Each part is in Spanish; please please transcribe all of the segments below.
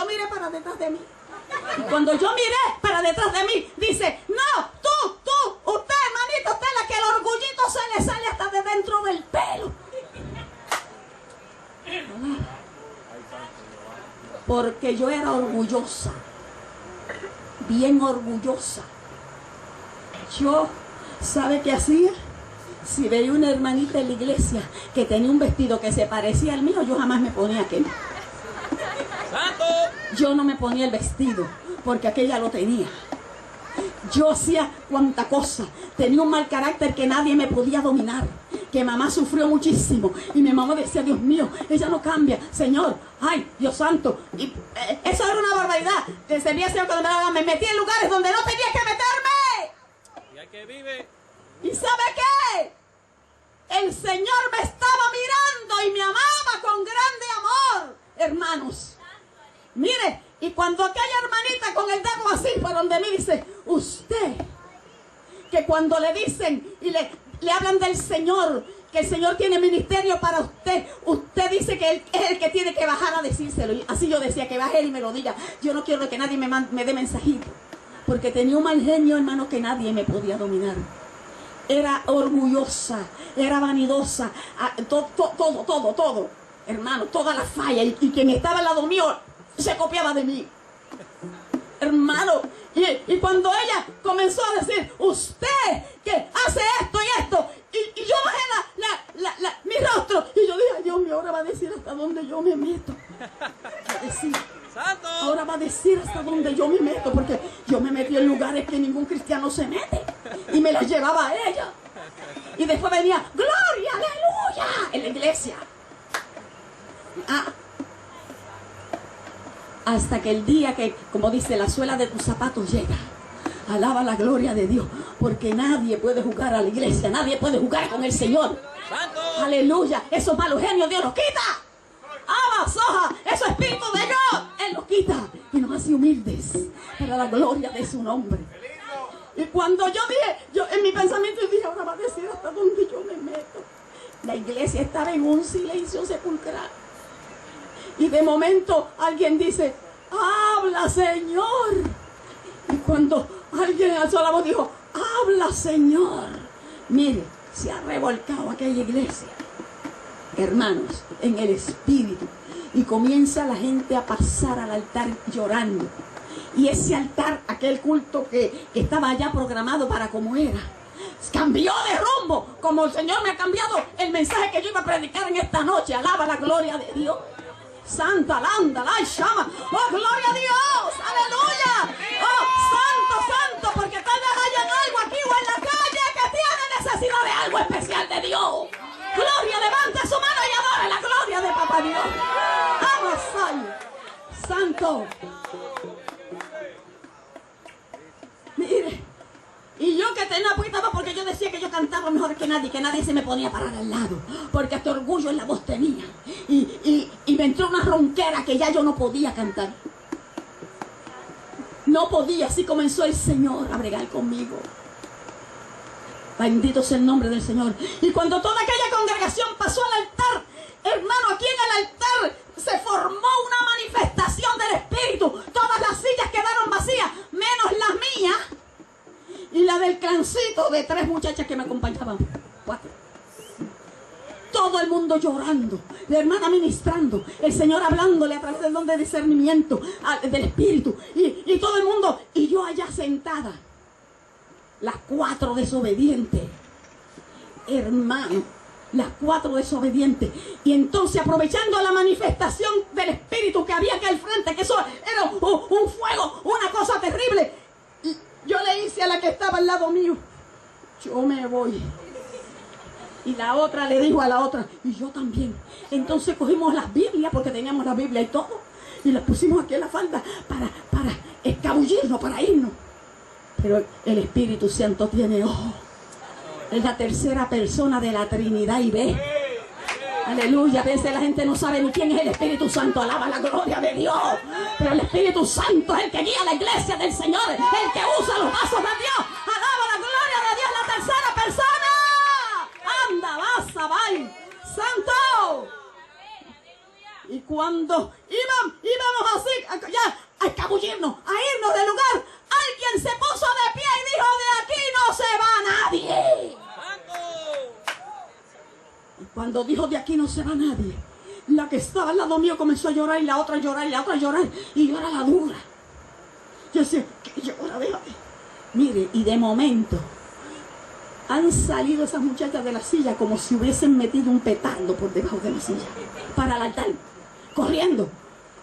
yo miré para detrás de mí, y cuando yo miré para detrás de mí, dice, no, usted, hermanito, usted es la que el orgullito se le sale hasta de dentro del pelo. Porque yo era orgullosa, bien orgullosa. Yo, ¿sabe qué hacía? Si veía una hermanita en la iglesia que tenía un vestido que se parecía al mío, yo jamás me ponía aquel. Yo no me ponía el vestido porque aquella lo tenía. Yo hacía cuanta cosa. Tenía un mal carácter que nadie me podía dominar. Que mamá sufrió muchísimo. Y mi mamá decía, Dios mío, ella no cambia. Señor, ay, Dios santo. Y eso era una barbaridad. Que servía Señor cuando me metí en lugares donde no tenía que meterme. Y hay que vive. ¿Y sabe qué? El Señor me estaba mirando y me amaba con grande amor, hermanos. Mire, y cuando aquella hermanita con el dedo así por donde mí dice, usted, que cuando le dicen y le hablan del Señor, que el Señor tiene ministerio para usted, usted dice que Él es el que tiene que bajar a decírselo. Y así yo decía, que baje Él y me lo diga. Yo no quiero que nadie me dé mensajito, porque tenía un mal genio, hermano, que nadie me podía dominar. Era orgullosa, era vanidosa, todo, hermano, toda la falla. Y quien estaba al lado mío se copiaba de mí, hermano. Y cuando ella comenzó a decir, usted que hace esto y esto, y yo bajé mi rostro, y yo dije, ay, Dios mío, ahora va a decir hasta dónde yo me meto. Ahora va a decir hasta dónde yo me meto, porque yo me metí en lugares que ningún cristiano se mete, y me las llevaba a ella. Y después venía, gloria, aleluya, en la iglesia. Hasta que el día que, como dice, la suela de tus zapatos llega. Alaba la gloria de Dios, porque nadie puede jugar a la iglesia, nadie puede jugar con el Señor. Aleluya, esos malos genios Dios los quita. Soja, esos espíritus de Dios, Él los quita y nos hace humildes para la gloria de su nombre. Y cuando yo dije, en mi pensamiento dije, ahora va a decir hasta dónde yo me meto. La iglesia estaba en un silencio sepulcral. Y de momento alguien dice, habla, Señor. Y cuando alguien alzó la voz, dijo, habla, Señor. Mire, se ha revolcado aquella iglesia, hermanos, en el espíritu. Y comienza la gente a pasar al altar llorando. Y ese altar, aquel culto que estaba ya programado para como era, cambió de rumbo, como el Señor me ha cambiado el mensaje que yo iba a predicar en esta noche. Alaba la gloria de Dios. Santa, landa, la llama. Oh, gloria a Dios, aleluya. Oh, santo, santo, porque tal vez hayan algo aquí o en la calle que tiene necesidad de algo especial de Dios. Gloria, levante su mano y adore la gloria de Papá Dios. Abasal, santo. Mire, y yo que tenía apuntado porque yo decía que yo cantaba mejor que nadie se me podía parar al lado, porque hasta orgullo en la voz tenía. Y me entró una ronquera que ya yo no podía cantar. No podía, así comenzó el Señor a bregar conmigo. Bendito sea el nombre del Señor. Y cuando toda aquella congregación pasó al altar, hermano, aquí en el altar se formó una manifestación del Espíritu. Todas las sillas quedaron vacías, menos la mía y la del clancito de 3 muchachas que me acompañaban. 4. Todo el mundo llorando, la hermana ministrando, el Señor hablándole a través del don de discernimiento del Espíritu, y todo el mundo, y yo allá sentada. Las 4 desobedientes, hermano, las 4 desobedientes. Y entonces, aprovechando la manifestación del Espíritu que había aquí al frente, que eso era un fuego, una cosa terrible, yo le hice a la que estaba al lado mío, yo me voy. Y la otra le dijo a la otra, y yo también. Entonces cogimos las Biblias, porque teníamos la Biblia y todo, y las pusimos aquí en la falda para escabullirnos, para irnos. Pero el Espíritu Santo tiene ojo. Es la tercera persona de la Trinidad y ve. Aleluya. A veces la gente no sabe ni quién es el Espíritu Santo. Alaba la gloria de Dios. Pero el Espíritu Santo es el que guía la iglesia del Señor, el que usa los vasos de Dios. Alaba la gloria de Dios, la tercera persona. Anda, vas, vai. Santo. Y cuando íbamos así, ya irnos del lugar, alguien se puso de pie y dijo: de aquí no se va nadie. Y cuando dijo: de aquí no se va nadie, la que estaba al lado mío comenzó a llorar, y la otra a llorar, y la otra a llorar, y yo era la dura. Yo decía: ¿qué llora? Déjate. Mire, y de momento han salido esas muchachas de la silla como si hubiesen metido un petardo por debajo de la silla para el altar, corriendo.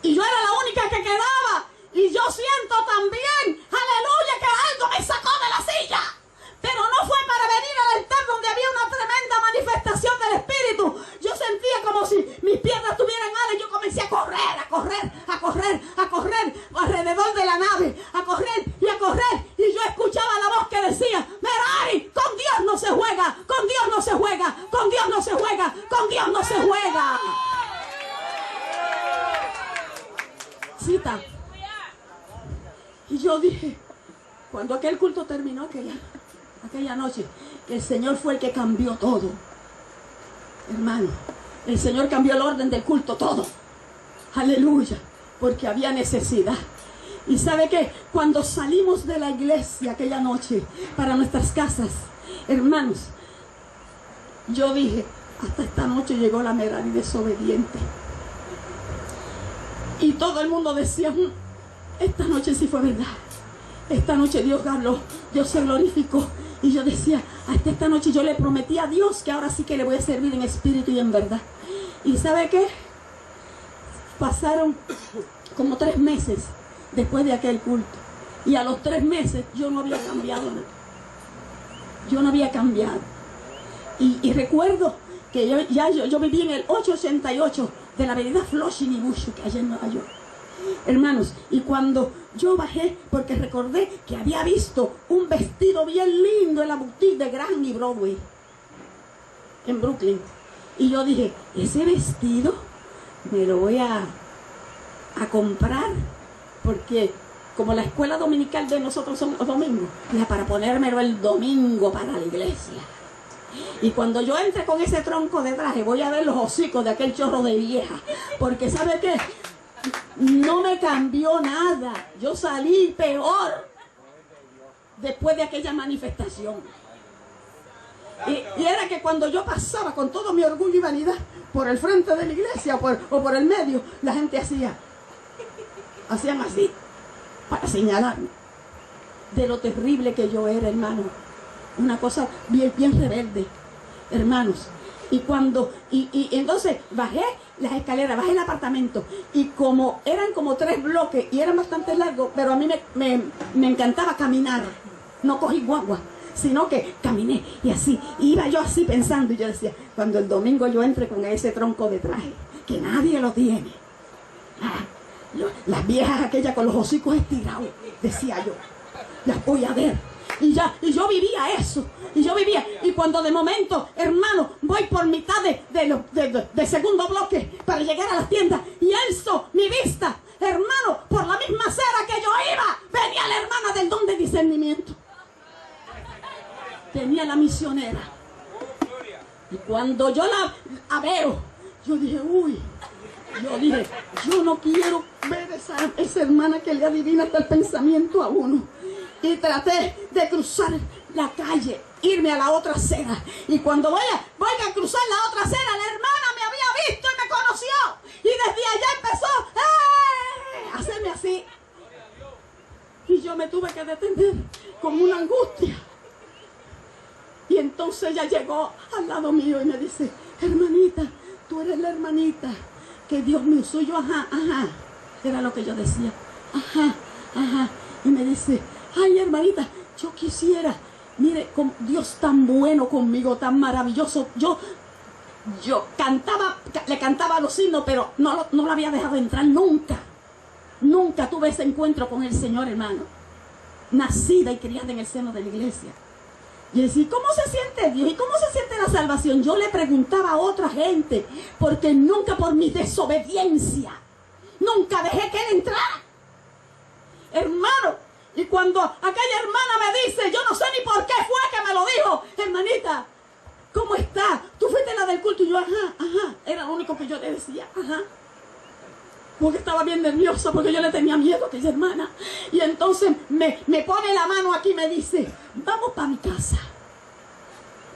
Y yo era la única que quedaba. Y yo siento también, aleluya, que algo me sacó de la silla. Pero no fue para venir al altar donde había una tremenda manifestación del Espíritu. Yo sentía como si mis piernas tuvieran alas, y yo comencé a correr alrededor de la nave, a correr. Y yo escuchaba la voz que decía: Merari, con Dios no se juega, con Dios no se juega, con Dios no se juega, con Dios no se juega. Cita. Y yo dije, cuando aquel culto terminó, aquella noche, el Señor fue el que cambió todo. Hermano, el Señor cambió el orden del culto, todo. Aleluya, porque había necesidad. Y ¿sabe qué? Cuando salimos de la iglesia aquella noche para nuestras casas, hermanos, yo dije: hasta esta noche llegó la Merari desobediente. Y todo el mundo decía: esta noche sí fue verdad. Esta noche Dios habló, Dios se glorificó. Y yo decía: hasta esta noche yo le prometí a Dios que ahora sí que le voy a servir en espíritu y en verdad. ¿Y sabe qué? Pasaron como 3 meses después de aquel culto. Y a los 3 meses yo no había cambiado nada. Yo no había cambiado. Y recuerdo que yo viví en el 888 de la avenida Flushing y Bush, allá en Nueva York. Hermanos, y cuando yo bajé, porque recordé que había visto un vestido bien lindo en la boutique de Graham y Broadway en Brooklyn, y yo dije: ese vestido me lo voy a comprar, porque como la escuela dominical de nosotros son los domingos, para ponérmelo el domingo para la iglesia. Y cuando yo entre con ese tronco de traje, voy a ver los hocicos de aquel chorro de vieja, porque ¿sabe qué? No me cambió nada. Yo salí peor después de aquella manifestación. Y era que cuando yo pasaba con todo mi orgullo y vanidad por el frente de la iglesia o por el medio, la gente hacían así para señalarme de lo terrible que yo era, hermano. Una cosa bien rebelde, hermanos. Y entonces bajé las escaleras, bajé el apartamento, y como eran como 3 bloques y eran bastante largos, pero a mí me encantaba caminar. No cogí guagua, sino que caminé, y así, iba yo así pensando, y yo decía: cuando el domingo yo entre con ese tronco de traje, que nadie lo tiene, las viejas aquellas con los hocicos estirados, decía yo, las voy a ver. Y yo vivía eso, y cuando de momento, hermano, voy por mitad de segundo bloque para llegar a las tiendas, y alzo mi vista, hermano, por la misma acera que yo iba, venía la hermana del don de discernimiento, tenía la misionera, y cuando yo la veo, yo dije: uy, yo no quiero ver esa hermana que le adivina hasta el pensamiento a uno. Y traté de cruzar la calle, irme a la otra acera. Y cuando voy a cruzar la otra acera, la hermana me había visto y me conoció. Y desde allá empezó a hacerme así. Y yo me tuve que detener con una angustia. Y entonces ella llegó al lado mío y me dice: hermanita, tú eres la hermanita que Dios me usó. Yo, ajá. Era lo que yo decía. Ajá. Y me dice: ay, hermanita, yo quisiera, mire, con Dios tan bueno conmigo, tan maravilloso. Yo le cantaba los himnos, pero no lo había dejado entrar nunca. Nunca tuve ese encuentro con el Señor, hermano. Nacida y criada en el seno de la iglesia. Y decía: ¿cómo se siente Dios? ¿Y cómo se siente la salvación? Yo le preguntaba a otra gente, porque nunca, por mi desobediencia, nunca dejé que él entrara. Hermano, y cuando aquella hermana me dice, yo no sé ni por qué fue que me lo dijo: hermanita, ¿cómo está? Tú fuiste la del culto. Y yo, ajá. Era lo único que yo le decía, ajá. porque estaba bien nerviosa, porque yo le tenía miedo a aquella hermana. Y entonces me pone la mano aquí y me dice, vamos para mi casa.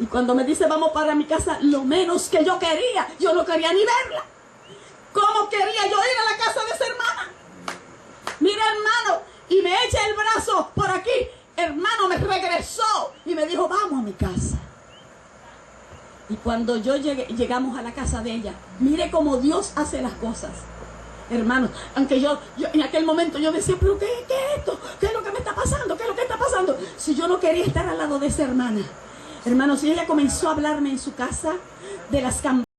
Y cuando me dice vamos para mi casa, lo menos que yo no quería ni verla. ¿Cómo quería yo ir a la casa de esa hermana? Mira, hermano, y me echa el brazo por aquí. Hermano, me regresó y me dijo, vamos a mi casa. Y cuando llegamos a la casa de ella, mire cómo Dios hace las cosas. Hermanos, aunque yo en aquel momento yo decía, pero ¿qué es esto? ¿Qué es lo que me está pasando? ¿Qué es lo que está pasando? Si yo no quería estar al lado de esa hermana. Hermanos, y ella comenzó a hablarme en su casa de las campañas.